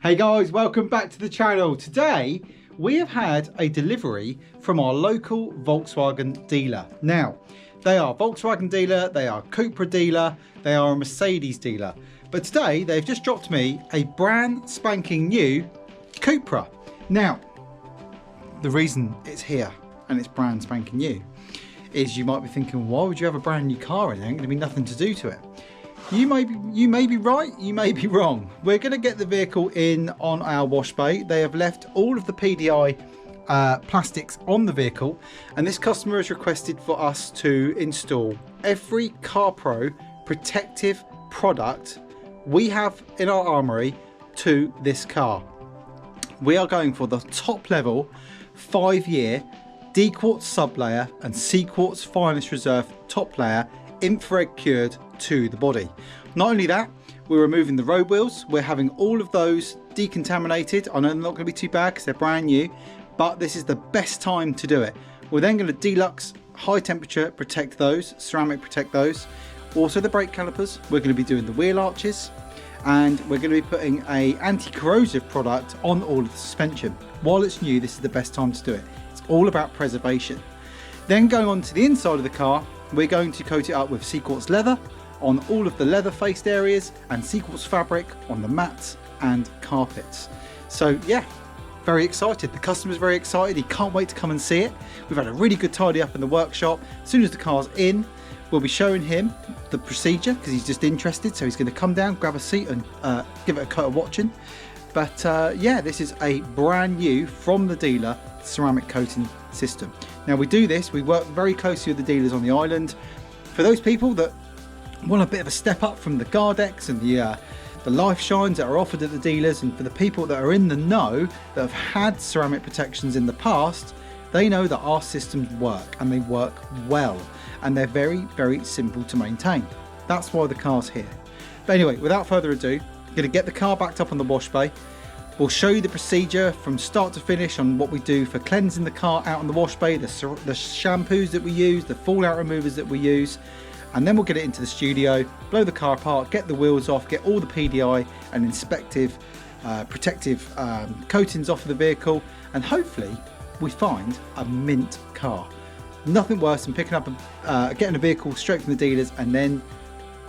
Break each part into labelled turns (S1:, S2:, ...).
S1: Hey guys, welcome back to the channel. Today we have had a delivery from our local Volkswagen dealer. Now, they are a Volkswagen dealer, they are a Carpro dealer, they are a Mercedes dealer. But today they've just dropped me a brand spanking new Carpro. Now, the reason it's here and it's brand spanking new is you might be thinking, why would you have a brand new car and there ain't going to be nothing to do to it? You may be right, you may be wrong. We're going to get the vehicle in on our wash bay. They have left all of the PDI plastics on the vehicle, and this customer has requested for us to install every Carpro protective product we have in our armoury to this car. We are going for the top level 5-year D-Quartz sublayer and C-Quartz Finest Reserve top layer infrared cured to the body. Not only that, we're removing the road wheels. We're having all of those decontaminated. I know they're not going to be too bad because they're brand new, but this is the best time to do it. We're then going to deluxe high temperature protect those, ceramic protect those. Also the brake calipers. We're going to be doing the wheel arches, and we're going to be putting a anti-corrosive product on all of the suspension. While it's new, this is the best time to do it. It's all about preservation. Then going on to the inside of the car, we're going to coat it up with C-Quartz leather on all of the leather faced areas and C-Quartz fabric on the mats and carpets. So yeah, very excited. The customer's very excited. He can't wait to come and see it. We've had a really good tidy up in the workshop. As soon as the car's in, we'll be showing him the procedure because he's just interested. So he's going to come down, grab a seat and give it a coat of watching. But yeah, this is a brand new from the dealer ceramic coating system. Now we do this, we work very closely with the dealers on the island. For those people that want a bit of a step up from the Gardex and the life shines that are offered at the dealers, and for the people that are in the know that have had ceramic protections in the past, they know that our systems work and they work well, and they're very, very simple to maintain. That's why the car's here. But anyway, without further ado, I'm going to get the car backed up on the wash bay. We'll show you the procedure from start to finish on what we do for cleansing the car out on the wash bay, the shampoos that we use, the fallout removers that we use, and then we'll get it into the studio, blow the car apart, get the wheels off, get all the PDI and inspective protective coatings off of the vehicle, and hopefully we find a mint car. Nothing worse than picking up getting a vehicle straight from the dealers and then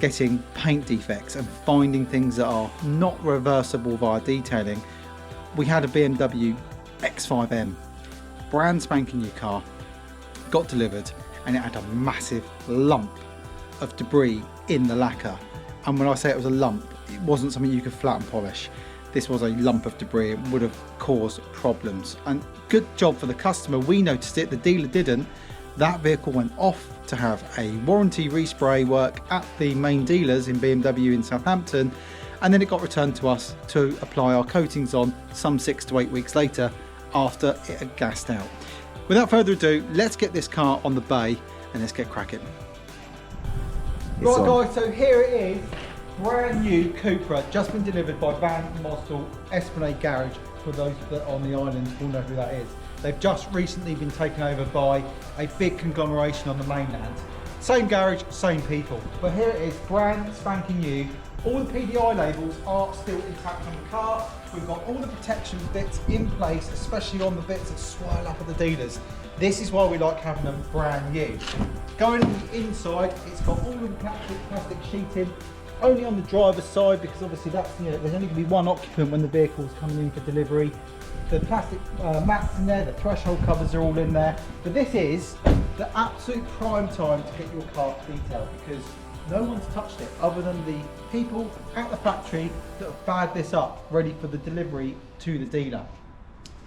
S1: getting paint defects and finding things that are not reversible via detailing. We had a BMW X5M, brand spanking new car, got delivered, and it had a massive lump of debris in the lacquer. And when I say it was a lump, it wasn't something you could flat and polish. This was a lump of debris. It would have caused problems. And good job for the customer. We noticed it, the dealer didn't. That vehicle went off to have a warranty respray work at the main dealers in BMW in Southampton, and then it got returned to us to apply our coatings on some 6 to 8 weeks later after it had gassed out. Without further ado, let's get this car on the bay and let's get cracking. Right guys, so here it is, brand new Carpro, just been delivered by Van Mostel Esplanade Garage. For those that are on the island will know who that is. They've just recently been taken over by a big conglomeration on the mainland. Same garage, same people. But here it is, brand spanking new. All the PDI labels are still intact on the car. We've got all the protection bits in place, especially on the bits that swirl up at the dealers. This is why we like having them brand new. Going on the inside, it's got all of the plastic sheeting, only on the driver's side because obviously that's, there's only going to be one occupant when the vehicle's coming in for delivery. The plastic mats in there, the threshold covers are all in there. But this is the absolute prime time to get your car detailed because no one's touched it other than the people at the factory that have bagged this up ready for the delivery to the dealer.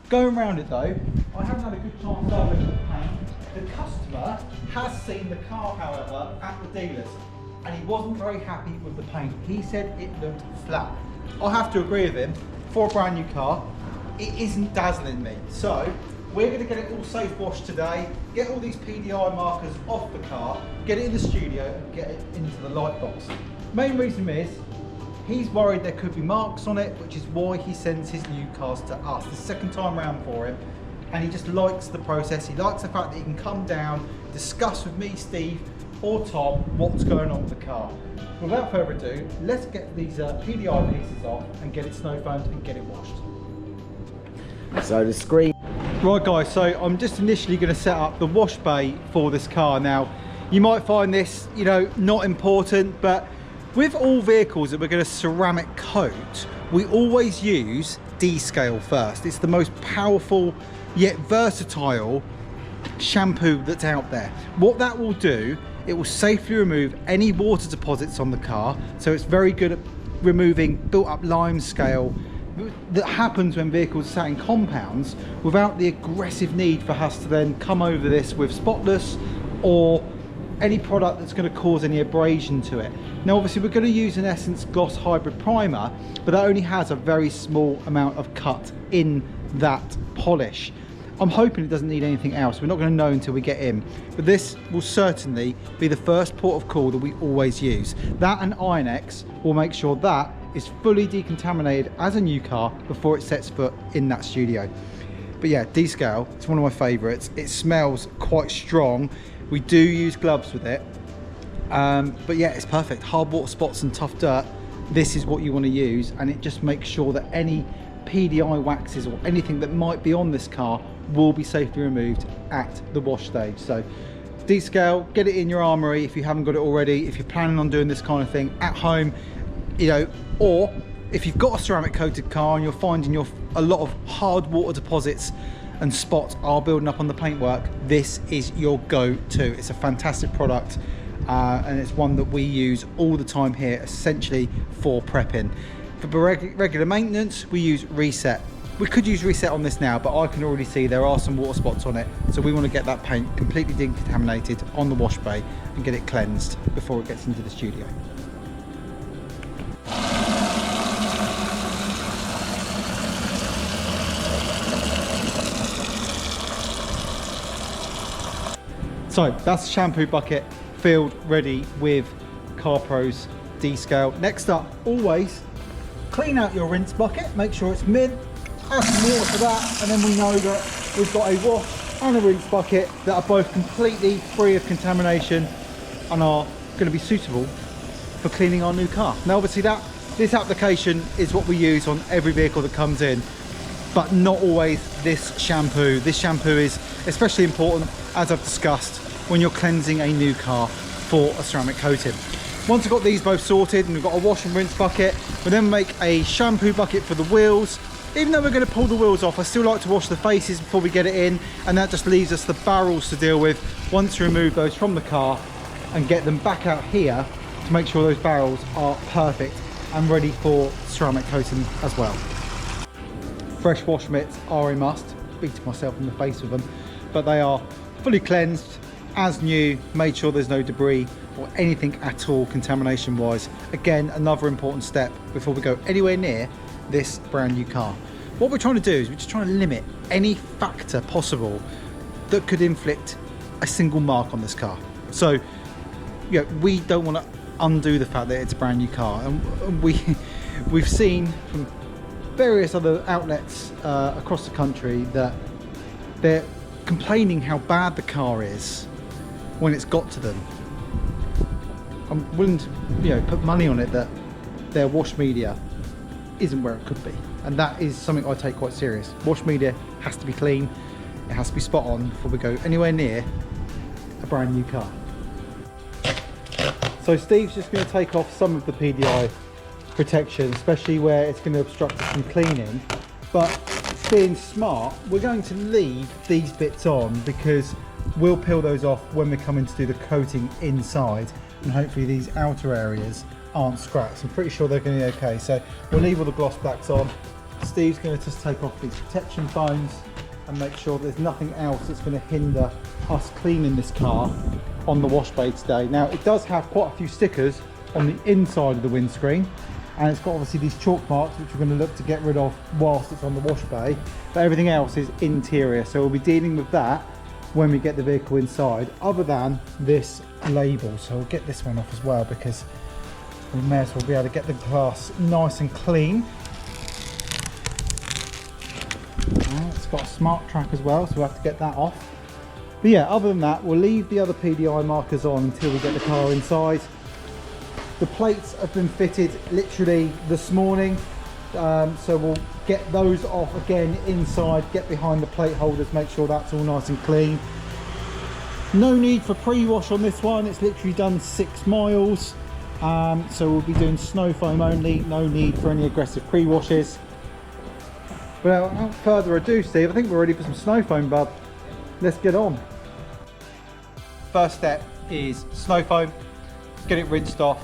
S1: Going around it though, I haven't had a good chance to look at the paint. The customer has seen the car, however, at the dealers, and he wasn't very happy with the paint. He said it looked flat. I have to agree with him. For a brand new car, it isn't dazzling me. So we're going to get it all safe washed today, get all these PDI markers off the car, get it in the studio and get it into the light box. Main reason is he's worried there could be marks on it, which is why he sends his new cars to us. The second time round for him, and he just likes the process. He likes the fact that he can come down, discuss with me, Steve, or Tom what's going on with the car. Without further ado, let's get these PDI pieces off and get it snow foamed and get it washed.
S2: So the screen.
S1: Right guys, so I'm just initially going to set up the wash bay for this car. Now, you might find this, you know, not important, but with all vehicles that we're going to ceramic coat, we always use descale first. It's the most powerful yet versatile shampoo that's out there. What that will do, it will safely remove any water deposits on the car, so it's very good at removing built up lime scale that happens when vehicles are sat in compounds without the aggressive need for us to then come over this with spotless or any product that's going to cause any abrasion to it. Now obviously we're going to use an Essence Gloss Hybrid Primer, but that only has a very small amount of cut in that polish. I'm hoping it doesn't need anything else. We're not going to know until we get in, but this will certainly be the first port of call that we always use. That and Iron-X will make sure that is fully decontaminated as a new car before it sets foot in that studio. But yeah, descale, it's one of my favourites. It smells quite strong. We do use gloves with it, but yeah, it's perfect. Hard water spots and tough dirt, this is what you want to use, and it just makes sure that any PDI waxes or anything that might be on this car will be safely removed at the wash stage. So descale, get it in your armoury if you haven't got it already, if you're planning on doing this kind of thing at home, you know, or if you've got a ceramic coated car and you're finding a lot of hard water deposits and spots are building up on the paintwork, this is your go-to. It's a fantastic product, and it's one that we use all the time here, essentially for prepping. For regular maintenance, we use Reset. We could use Reset on this now, but I can already see there are some water spots on it, so we want to get that paint completely decontaminated on the wash bay and get it cleansed before it gets into the studio. So that's the shampoo bucket filled, ready with Carpro's descale. Next up, always clean out your rinse bucket, make sure it's mid, add some water for that, and then we know that we've got a wash and a rinse bucket that are both completely free of contamination and are going to be suitable for cleaning our new car. Now obviously this application is what we use on every vehicle that comes in, but not always this shampoo. This shampoo is especially important, as I've discussed, when you're cleansing a new car for a ceramic coating. Once I've got these both sorted and we've got a wash and rinse bucket, we'll then make a shampoo bucket for the wheels. Even though we're going to pull the wheels off, I still like to wash the faces before we get it in, and that just leaves us the barrels to deal with once we remove those from the car and get them back out here to make sure those barrels are perfect and ready for ceramic coating as well. Fresh wash mitts are a must. Beating myself in the face with them, but they are fully cleansed as new, made sure there's no debris or anything at all contamination wise. Again, another important step before we go anywhere near this brand new car. What we're trying to do is we're just trying to limit any factor possible that could inflict a single mark on this car. So you know, we don't want to undo the fact that it's a brand new car, and we've seen from various other outlets across the country that they're complaining how bad the car is when it's got to them. I'm willing to, you know, put money on it that their wash media isn't where it could be, and that is something I take quite serious. Wash media has to be clean, it has to be spot on before we go anywhere near a brand new car. So Steve's just going to take off some of the PDI protection, especially where it's going to obstruct us from cleaning, but being smart, we're going to leave these bits on because we'll peel those off when we're coming to do the coating inside, and hopefully these outer areas aren't scratched. I'm pretty sure they're going to be okay, so we'll leave all the gloss blacks on. Steve's going to just take off these protection foams and make sure there's nothing else that's going to hinder us cleaning this car on the wash bay today. Now it does have quite a few stickers on the inside of the windscreen, and it's got obviously these chalk marks which we're going to look to get rid of whilst it's on the wash bay, but everything else is interior, so we'll be dealing with that when we get the vehicle inside, other than this label. So we'll get this one off as well because we may as well be able to get the glass nice and clean. It's got a smart track as well, so we'll have to get that off. But yeah, other than that, we'll leave the other PDI markers on until we get the car inside. The plates have been fitted literally this morning, so we'll get those off again inside, get behind the plate holders, make sure that's all nice and clean. No need for pre-wash on this one, it's literally done 6 miles, so we'll be doing snow foam only, no need for any aggressive pre-washes. But without further ado, Steve, I think we're ready for some snow foam, bud. Let's get on. First step is snow foam, get it rinsed off,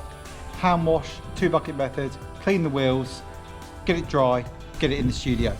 S1: hand wash, 2 bucket method, clean the wheels, get it dry, get it in the studio.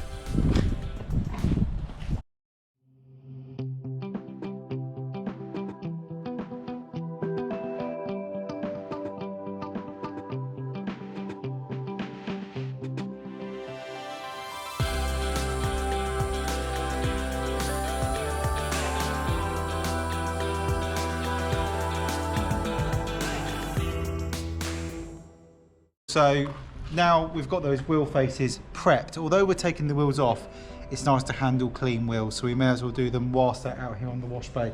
S1: So now we've got those wheel faces prepped. Although we're taking the wheels off, it's nice to handle clean wheels, so we may as well do them whilst they're out here on the wash bay.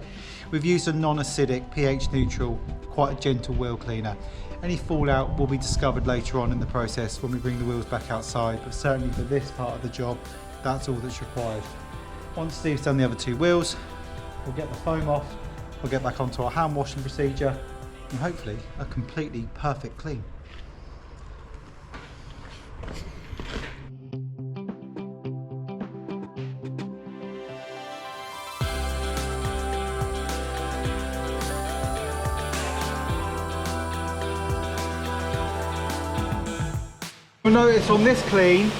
S1: We've used a non-acidic, pH neutral, quite a gentle wheel cleaner. Any fallout will be discovered later on in the process when we bring the wheels back outside, but certainly for this part of the job, that's all that's required. Once Steve's done the other 2 wheels, we'll get the foam off, we'll get back onto our hand washing procedure, and hopefully a completely perfect clean. You'll notice on this clean,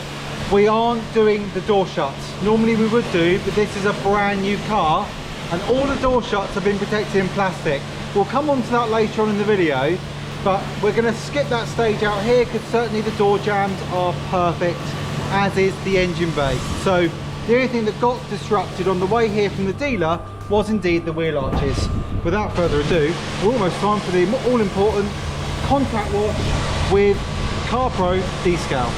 S1: we aren't doing the door shuts. Normally we would do, but this is a brand new car and all the door shuts have been protected in plastic. We'll come on to that later on in the video, but we're going to skip that stage out here because certainly the door jambs are perfect, as is the engine bay. So the only thing that got disrupted on the way here from the dealer was indeed the wheel arches. Without further ado, we're almost time for the all-important contact wash with Carpro descale.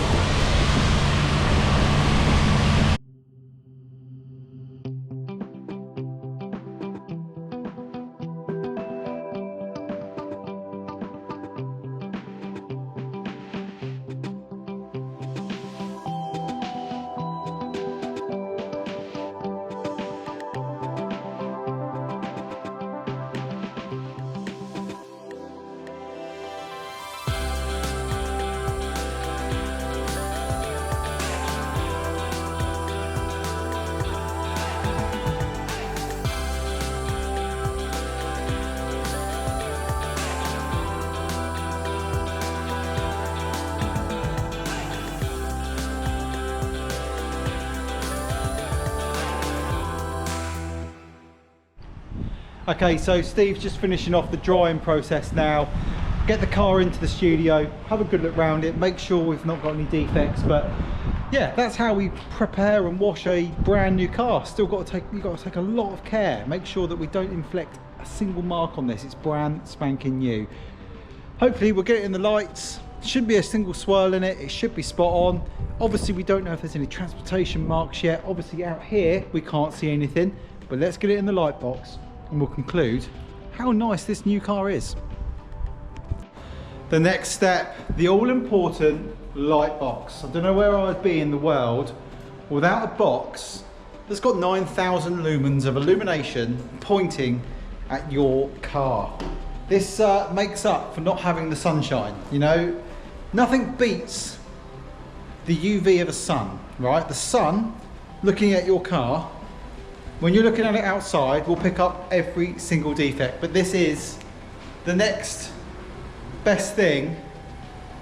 S1: Okay, so Steve's just finishing off the drying process now. Get the car into the studio, have a good look around it, make sure we've not got any defects, but yeah, that's how we prepare and wash a brand new car. Still you've got to take a lot of care, make sure that we don't inflict a single mark on this. It's brand spanking new. Hopefully we'll get it in the lights, shouldn't be a single swirl in it, it should be spot on. Obviously we don't know if there's any transportation marks yet. Obviously out here we can't see anything, but let's get it in the light box and we'll conclude how nice this new car is. The next step, the all-important light box. I don't know where I'd be in the world without a box that's got 9,000 lumens of illumination pointing at your car. This makes up for not having the sunshine. You know, nothing beats the UV of a sun, right? The sun looking at your car, when you're looking at it outside, will pick up every single defect. But this is the next best thing.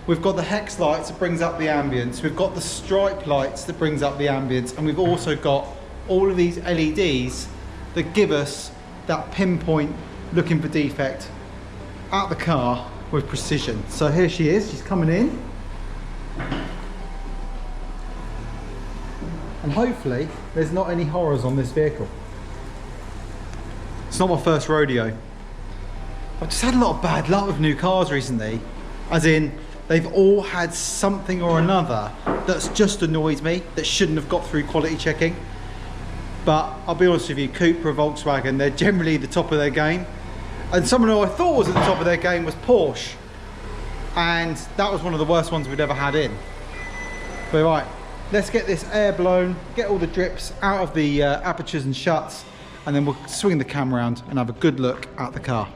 S1: We've got the hex lights that brings up the ambience, we've got the stripe lights that brings up the ambience, and we've also got all of these LEDs that give us that pinpoint looking for defect at the car with precision. So here she is, she's coming in, and hopefully there's not any horrors on this vehicle. It's not my first rodeo. I've just had a lot of bad luck with new cars recently, as in they've all had something or another that's just annoyed me, that shouldn't have got through quality checking. But I'll be honest with you, Cupra, Volkswagen, they're generally the top of their game. And someone who I thought was at the top of their game was Porsche. And that was one of the worst ones we'd ever had in. But right, let's get this air blown, get all the drips out of the apertures and shuts, and then we'll swing the cam around and have a good look at the car.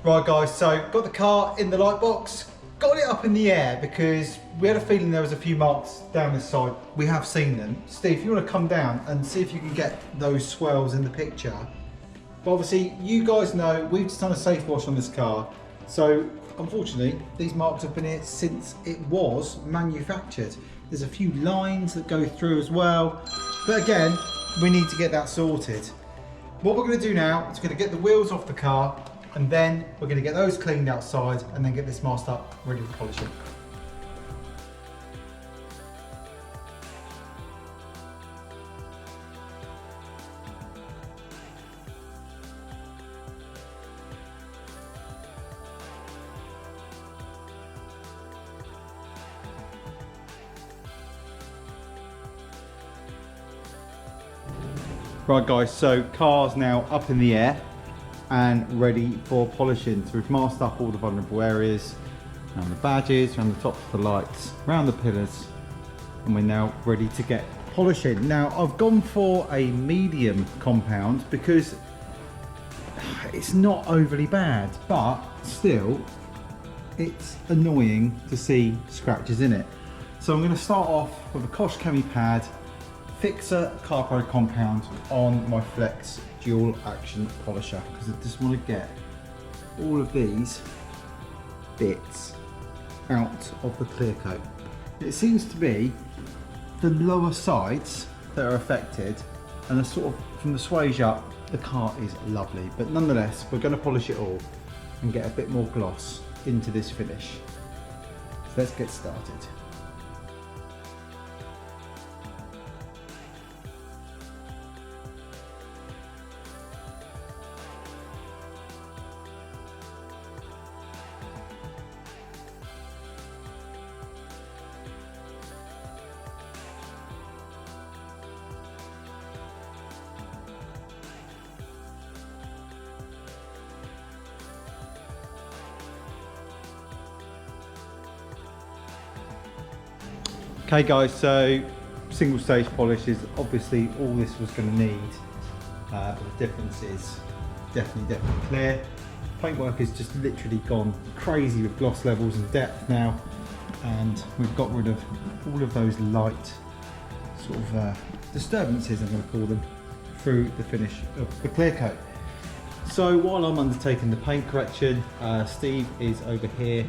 S1: Right guys, so got the car in the light box, got it up in the air because we had a feeling there was a few marks down this side. We have seen them. Steve, if you want to come down and see if you can get those swirls in the picture. But obviously, you guys know we've just done a safe wash on this car. So unfortunately, these marks have been here since it was manufactured. There's a few lines that go through as well. But again, we need to get that sorted. What we're going to do now is going to get the wheels off the car, and then we're going to get those cleaned outside and then get this masked up, ready for polishing. Right guys, so car's now up in the air and ready for polishing. So we've masked up all the vulnerable areas, around the badges, around the tops of the lights, around the pillars, and we're now ready to get polishing. Now I've gone for a medium compound because it's not overly bad, but still it's annoying to see scratches in it. So I'm going to start off with a Kosh Chemi pad, Fixer Carpro compound on my Flex dual action polisher, because I just want to get all of these bits out of the clear coat. It seems to be the lower sides that are affected, and the sort of from the swage up, the car is lovely, but nonetheless we're going to polish it all and get a bit more gloss into this finish. So let's get started. Okay guys, so single stage polish is obviously all this was going to need, but the difference is definitely clear. Paintwork has just literally gone crazy with gloss levels and depth now, and we've got rid of all of those light sort of disturbances, I'm going to call them, through the finish of the clear coat. So while I'm undertaking the paint correction, Steve is over here.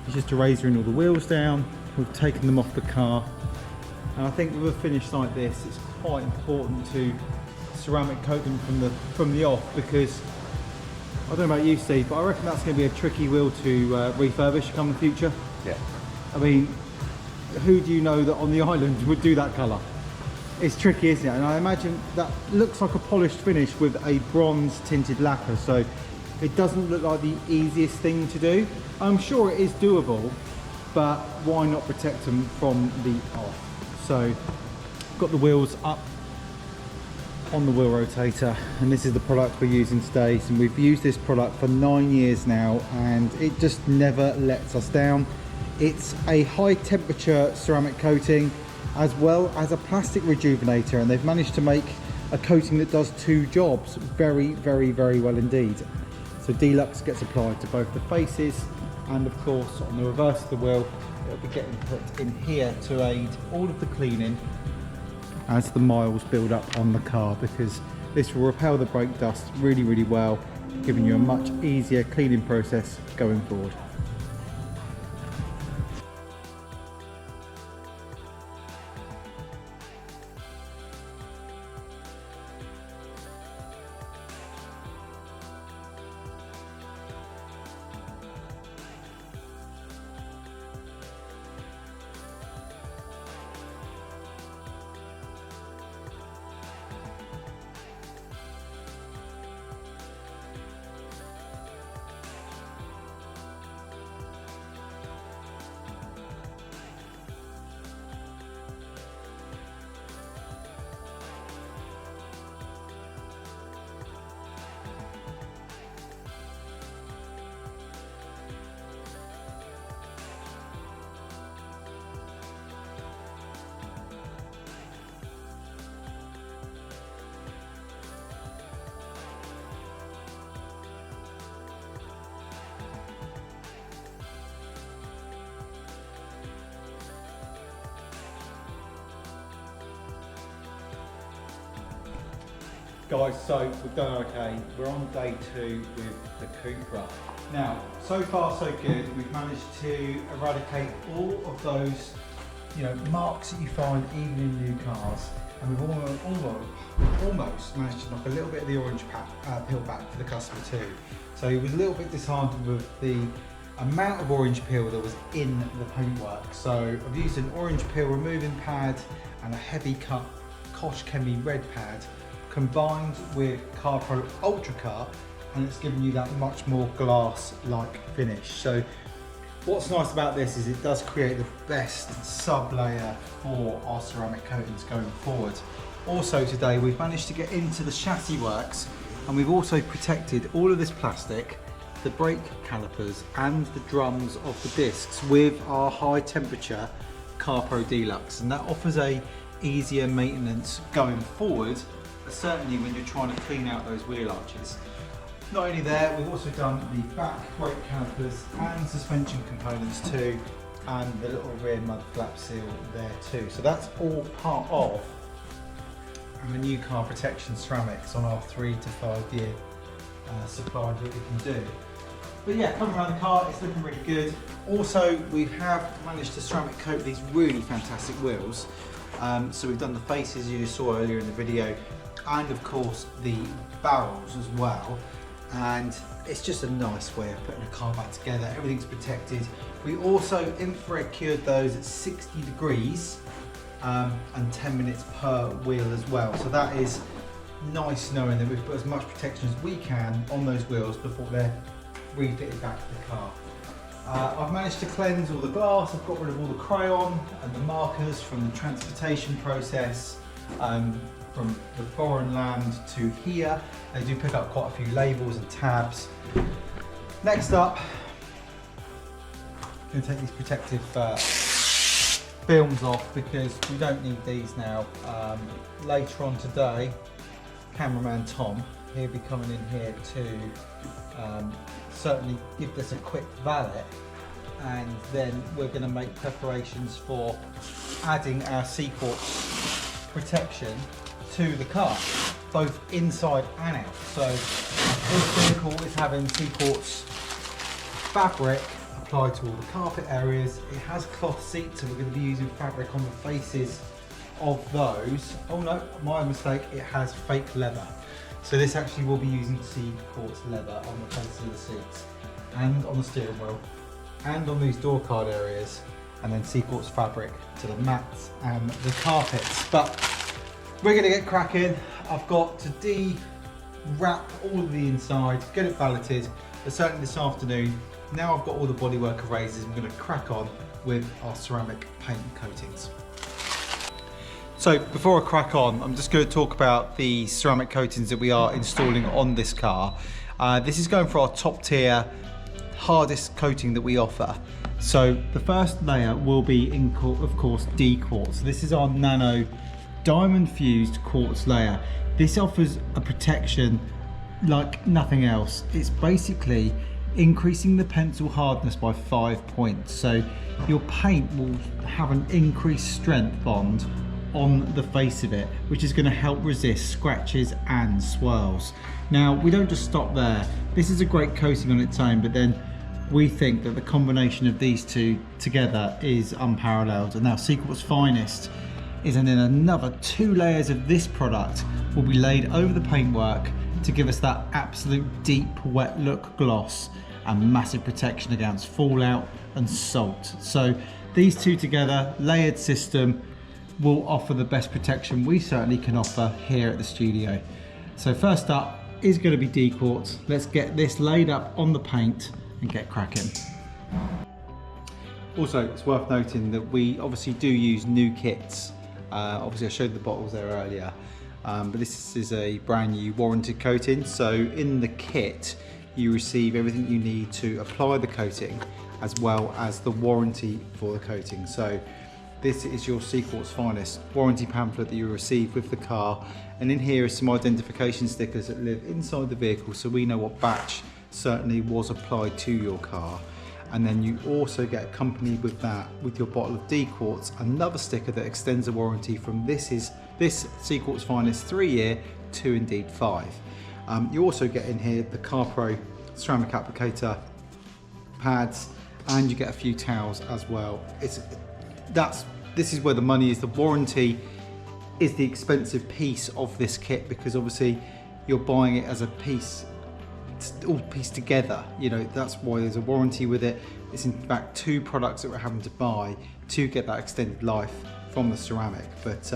S1: He's just eraser all the wheels down. We've taken them off the car, and I think with a finish like this, it's quite important to ceramic coat them from the off, because I don't know about you, Steve, but I reckon that's going to be a tricky wheel to refurbish come the future.
S2: Yeah.
S1: I mean, who do you know that on the island would do that colour? It's tricky, isn't it? And I imagine that looks like a polished finish with a bronze tinted lacquer, so it doesn't look like the easiest thing to do. I'm sure it is doable, but why not protect them from the off? So got the wheels up on the wheel rotator, and this is the product we're using today. And we've used this product for 9 years now, and it just never lets us down. It's a high temperature ceramic coating as well as a plastic rejuvenator, and they've managed to make a coating that does two jobs very well indeed. So Deluxe gets applied to both the faces, and of course on the reverse of the wheel it'll be getting put in here to aid all of the cleaning as the miles build up on the car, because this will repel the brake dust really well, giving you a much easier cleaning process going forward. Guys, so we've done okay. We're on day 2 with the Carpro. Now, so far so good. We've managed to eradicate all of those, marks that you find even in new cars, and we've almost managed to knock a little bit of the orange peel back for the customer too. So he was a little bit disheartened with the amount of orange peel that was in the paintwork. So I've used an orange peel removing pad and a heavy cut Kosh Chemie red pad combined with Carpro Ultra Cut, and it's giving you that much more glass-like finish. So what's nice about this is it does create the best sub-layer for our ceramic coatings going forward. Also today we've managed to get into the chassis works, and we've also protected all of this plastic, the brake calipers and the drums of the discs with our high temperature Carpro Deluxe, and that offers a easier maintenance going forward, certainly when you're trying to clean out those wheel arches. Not only there, we've also done the back brake calipers and suspension components too, and the little rear mud flap seal there too. So that's all part of the new car protection ceramics on our 3 to 5 year supply that we can do. But yeah, coming around the car, it's looking really good. Also, we have managed to ceramic coat these really fantastic wheels. So we've done the faces you saw earlier in the video, and of course the barrels as well. And it's just a nice way of putting a car back together. Everything's protected. We also infrared cured those at 60 degrees and 10 minutes per wheel as well. So that is nice knowing that we've put as much protection as we can on those wheels before they're refitted back to the car. I've managed to cleanse all the glass. I've got rid of all the crayon and the markers from the transportation process, from the foreign land to here. They do pick up quite a few labels and tabs. Next up, I'm going to take these protective films off because we don't need these now. Later on today, cameraman Tom, he'll be coming in here to certainly give this a quick valet, and then we're going to make preparations for adding our Seaquartz protection to the car, both inside and out. So this vehicle is having Seaquartz fabric applied to all the carpet areas. It has cloth seats, so we're going to be using fabric on the faces of those. Oh no, my mistake, it has fake leather. So this actually will be using Seaquartz leather on the faces of the seats and on the steering wheel and on these door card areas, and then Seaquartz fabric to the mats and the carpets. But we're going to get cracking. I've got to de-wrap all of the inside, get it valeted, but certainly this afternoon, now I've got all the bodywork erasers, I'm going to crack on with our ceramic paint coatings. So before I crack on, I'm just going to talk about the ceramic coatings that we are installing on this car. This is going for our top tier, hardest coating that we offer. So the first layer will be, of course, D-Quartz. This is our nano diamond fused quartz layer. This offers a protection like nothing else. It's basically increasing the pencil hardness by 5 points. So your paint will have an increased strength bond on the face of it, which is going to help resist scratches and swirls. Now, we don't just stop there. This is a great coating on its own, but then we think that the combination of these two together is unparalleled. And now Seaquartz Finest is in another 2 layers of this product will be laid over the paintwork to give us that absolute deep wet look gloss and massive protection against fallout and salt. So these two together, layered system, will offer the best protection we certainly can offer here at the studio. So first up is going to be D-Quartz. Let's get this laid up on the paint and get cracking. Also, it's worth noting that we obviously do use new kits. Obviously I showed the bottles there earlier, but this is a brand new warranted coating. So in the kit you receive everything you need to apply the coating as well as the warranty for the coating. So this is your Seaquartz Finest warranty pamphlet that you receive with the car, and in here is some identification stickers that live inside the vehicle so we know what batch certainly was applied to your car. And then you also get accompanied with that, with your bottle of D-Quartz, another sticker that extends the warranty from this Seaquartz Finest 3 year 2 indeed 5. You also get in here the Carpro ceramic applicator pads, and you get a few towels as well. This is where the money is. The warranty is the expensive piece of this kit, because obviously you're buying it as a piece, all pieced together. You know, that's why there's a warranty with it. It's in fact 2 products that we're having to buy to get that extended life from the ceramic. But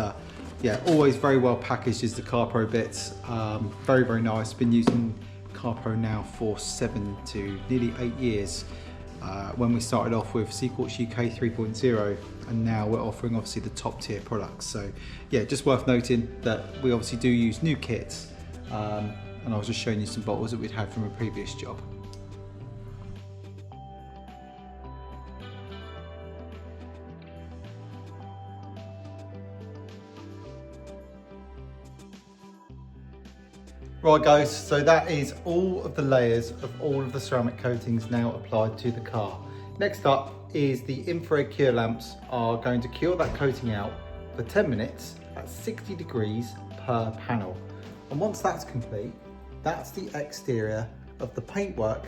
S1: yeah, always very well packaged is the Carpro bits. Very, very nice. Been using Carpro now for 7 to nearly 8 years. When we started off with Sealants UK 3.0, and now we're offering obviously the top tier products. So yeah, just worth noting that we obviously do use new kits, and I was just showing you some bottles that we'd had from a previous job. Right guys, so that is all of the layers of all of the ceramic coatings now applied to the car. Next up is the infrared cure lamps are going to cure that coating out for 10 minutes at 60 degrees per panel. And once that's complete, that's the exterior of the paintwork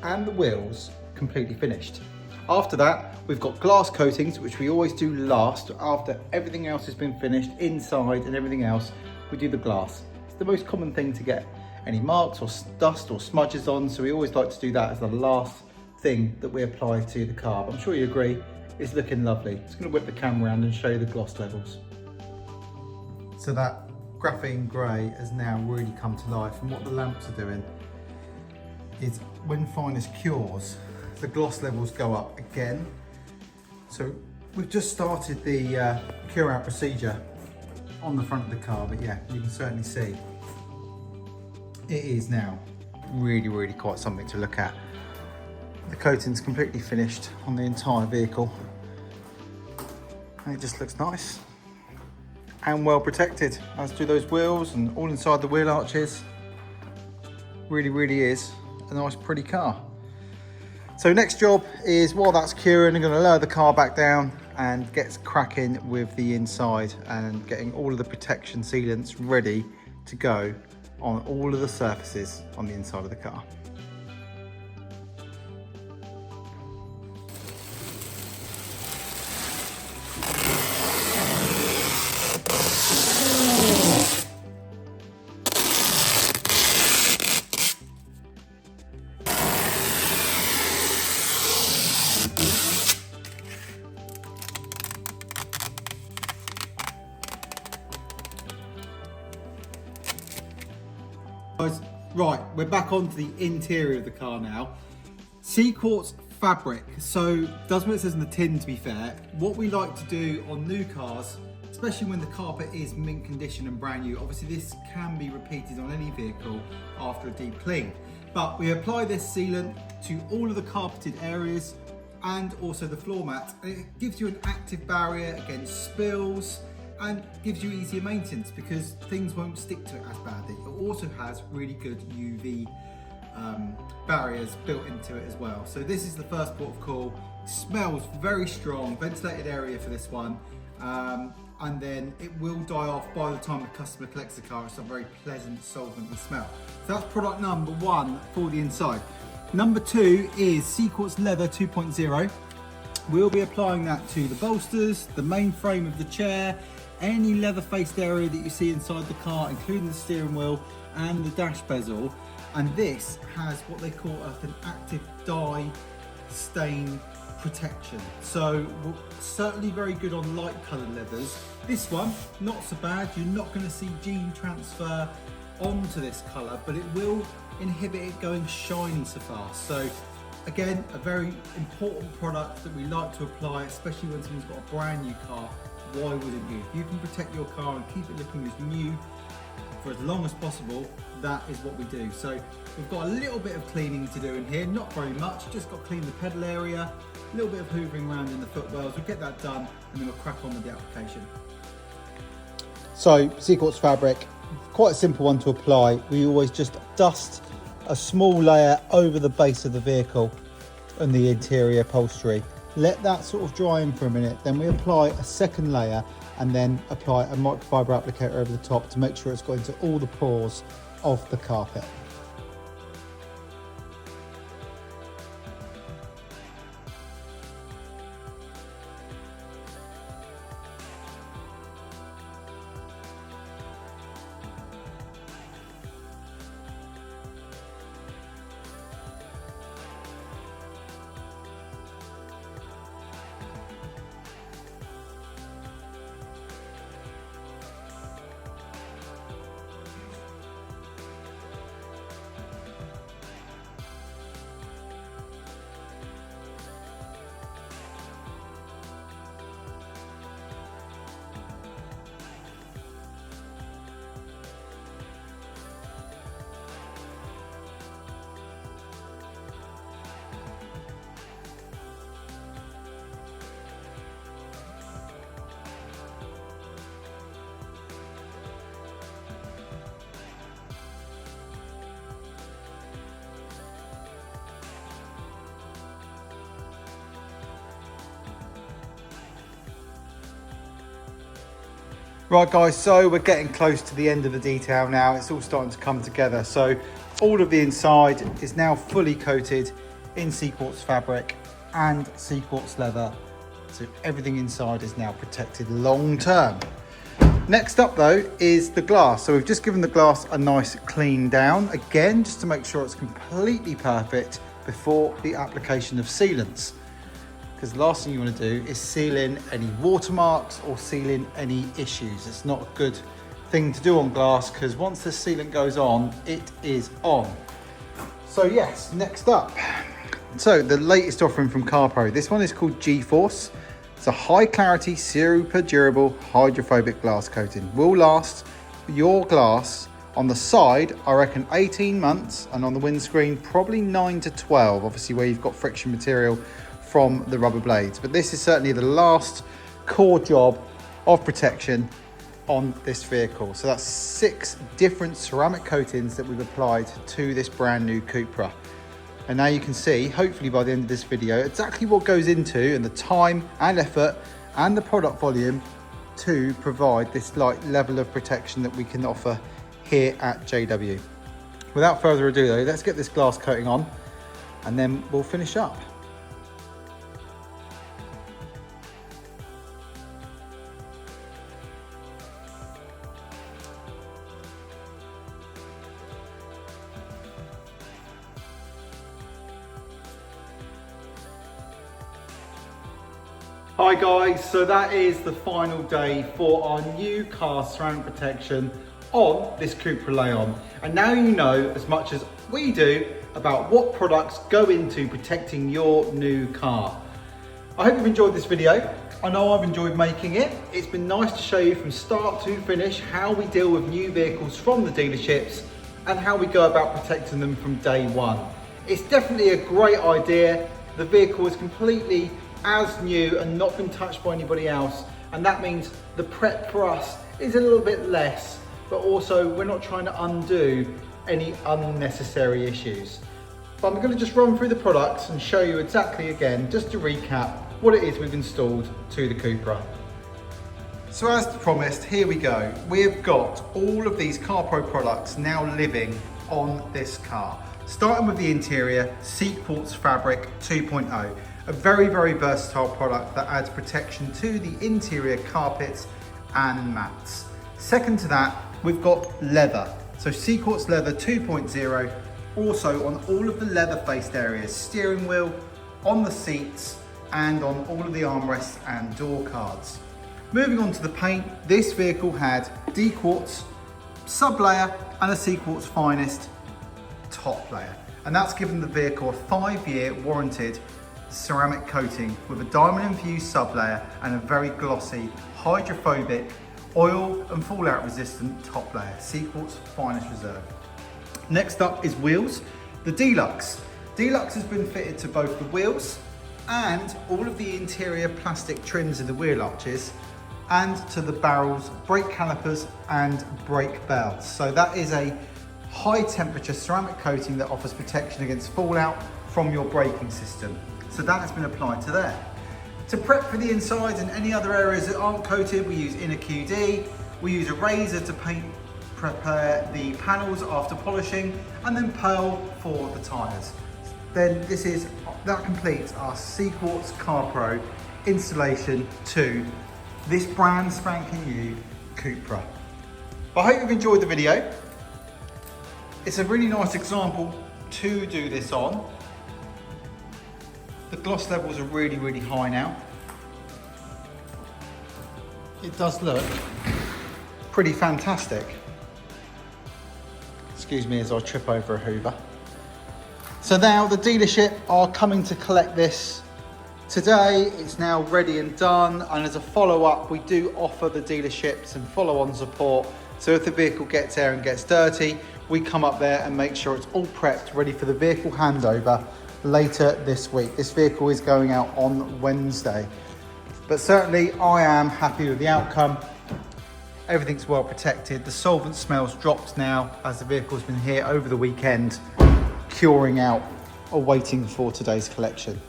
S1: and the wheels completely finished. After that, we've got glass coatings, which we always do last. After everything else has been finished, inside and everything else, we do the glass. The most common thing to get any marks or dust or smudges on, so we always like to do that as the last thing that we apply to the car. But I'm sure you agree, it's looking lovely. Just going to whip the camera around and show you the gloss levels. So that graphene grey has now really come to life, and what the lamps are doing is when finest cures, the gloss levels go up again. So we've just started the cure out procedure on the front of the car, but yeah, you can certainly see it is now really, really quite something to look at. The coating's completely finished on the entire vehicle, and it just looks nice and well protected, as do those wheels and all inside the wheel arches. Really, really is a nice, pretty car. So next job is, while that's curing, I'm going to lower the car back down and get cracking with the inside and getting all of the protection sealants ready to go on all of the surfaces on the inside of the car. Right, we're back onto the interior of the car now. Sealants fabric, so does what it says in the tin, to be fair. What we like to do on new cars, especially when the carpet is mint condition and brand new, obviously this can be repeated on any vehicle after a deep clean, but we apply this sealant to all of the carpeted areas and also the floor mat. It gives you an active barrier against spills and gives you easier maintenance because things won't stick to it as badly. It also has really good UV barriers built into it as well. So this is the first port of call. It smells very strong, ventilated area for this one, and then it will die off by the time the customer collects the car. It's a very pleasant solvent smell. So that's product number 1 for the inside. Number 2 is Sealants Leather 2.0. We'll be applying that to the bolsters, the main frame of the chair, any leather faced area that you see inside the car, including the steering wheel and the dash bezel. And this has what they call an active dye stain protection. So certainly very good on light coloured leathers. This one, not so bad. You're not going to see gene transfer onto this colour, but it will inhibit it going shiny so fast. So again, a very important product that we like to apply, especially when someone's got a brand new car. Why wouldn't you? If you can protect your car and keep it looking as new for as long as possible, that is what we do. So we've got a little bit of cleaning to do in here, not very much, just got to clean the pedal area, a little bit of hoovering around in the footwells. We'll get that done and then we'll crack on with the application. So Sealants fabric, quite a simple one to apply. We always just dust a small layer over the base of the vehicle and the interior upholstery. Let that sort of dry in for a minute, then we apply a second layer and then apply a microfiber applicator over the top to make sure it's got into all the pores of the carpet. Right guys, so we're getting close to the end of the detail now. It's all starting to come together. So all of the inside is now fully coated in sea quartz fabric and sea quartz leather. So everything inside is now protected long term. Next up though is the glass. So we've just given the glass a nice clean down, again, just to make sure it's completely perfect before the application of sealants. Because the last thing you want to do is seal in any watermarks or seal in any issues. It's not a good thing to do on glass, because once the sealant goes on, it is on. So yes, next up. So the latest offering from Carpro. This one is called G-Force. It's a high clarity, super durable, hydrophobic glass coating. Will last your glass on the side, I reckon 18 months, and on the windscreen, probably 9 to 12, obviously where you've got friction material from the rubber blades. But this is certainly the last core job of protection on this vehicle. So that's 6 different ceramic coatings that we've applied to this brand new Cupra. And now you can see, hopefully by the end of this video, exactly what goes into and the time and effort and the product volume to provide this level of protection that we can offer here at JW. Without further ado though, let's get this glass coating on and then we'll finish up. Hi guys, so that is the final day for our new car ceramic protection on this Cupra Leon. And now you know as much as we do about what products go into protecting your new car. I hope you've enjoyed this video. I know I've enjoyed making it. It's been nice to show you from start to finish how we deal with new vehicles from the dealerships and how we go about protecting them from day one. It's definitely a great idea. The vehicle is completely as new and not been touched by anybody else, and that means the prep for us is a little bit less, but also we're not trying to undo any unnecessary issues. But I'm going to just run through the products and show you exactly again, just to recap, what it is we've installed to the Cupra. So as promised, here we go. We have got all of these Carpro products now living on this car. Starting with the interior, Sea Quartz Fabric 2.0. A very, very versatile product that adds protection to the interior carpets and mats. Second to that, we've got leather. So Sea Quartz Leather 2.0, also on all of the leather faced areas, steering wheel, on the seats, and on all of the armrests and door cards. Moving on to the paint, this vehicle had D-Quartz sub-layer and a Sea Quartz Finest top layer. And that's given the vehicle a 5-year warranted ceramic coating with a diamond infused sublayer and a very glossy, hydrophobic, oil and fallout resistant top layer, Sea Quartz Finest Reserve. Next up is wheels. The Deluxe. Deluxe has been fitted to both the wheels and all of the interior plastic trims in the wheel arches, and to the barrels, brake calipers and brake bells. So that is a high temperature ceramic coating that offers protection against fallout from your braking system. So that has been applied to there. To prep for the insides and any other areas that aren't coated, we use inner QD. We use a razor to prepare the panels after polishing, and then pearl for the tyres. Then that completes our Sequartz Carpro installation to this brand spanking new Cupra. I hope you've enjoyed the video. It's a really nice example to do this on. The gloss levels are really, really high now. It does look pretty fantastic. Excuse me as I trip over a Hoover. So now the dealership are coming to collect this today. It's now ready and done, and as a follow-up we do offer the dealerships some follow-on support. So if the vehicle gets there and gets dirty, we come up there and make sure it's all prepped, ready for the vehicle handover later this week. This vehicle is going out on Wednesday. But certainly I am happy with the outcome. Everything's well protected. The solvent smells dropped now as the vehicle's been here over the weekend, curing out or waiting for today's collection.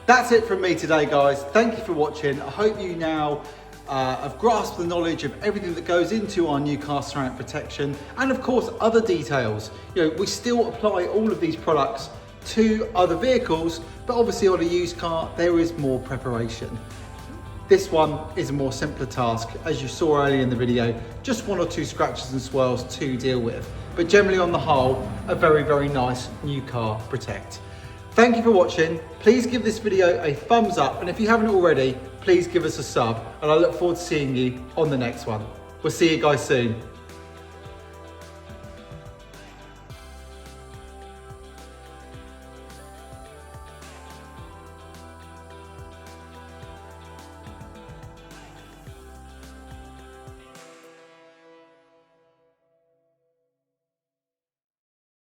S1: That's it from me today, guys. Thank you for watching. I hope you now have grasped the knowledge of everything that goes into our new car ceramic protection, and of course other details. We still apply all of these products to other vehicles, but obviously on a used car there is more preparation. This one is a more simpler task. As you saw earlier in the video, just 1 or 2 scratches and swirls to deal with, but generally on the whole, a very, very nice new car protect. Thank you for watching. Please give this video a thumbs up, and if you haven't already, please give us a sub, and I look forward to seeing you on the next one. We'll see you guys soon.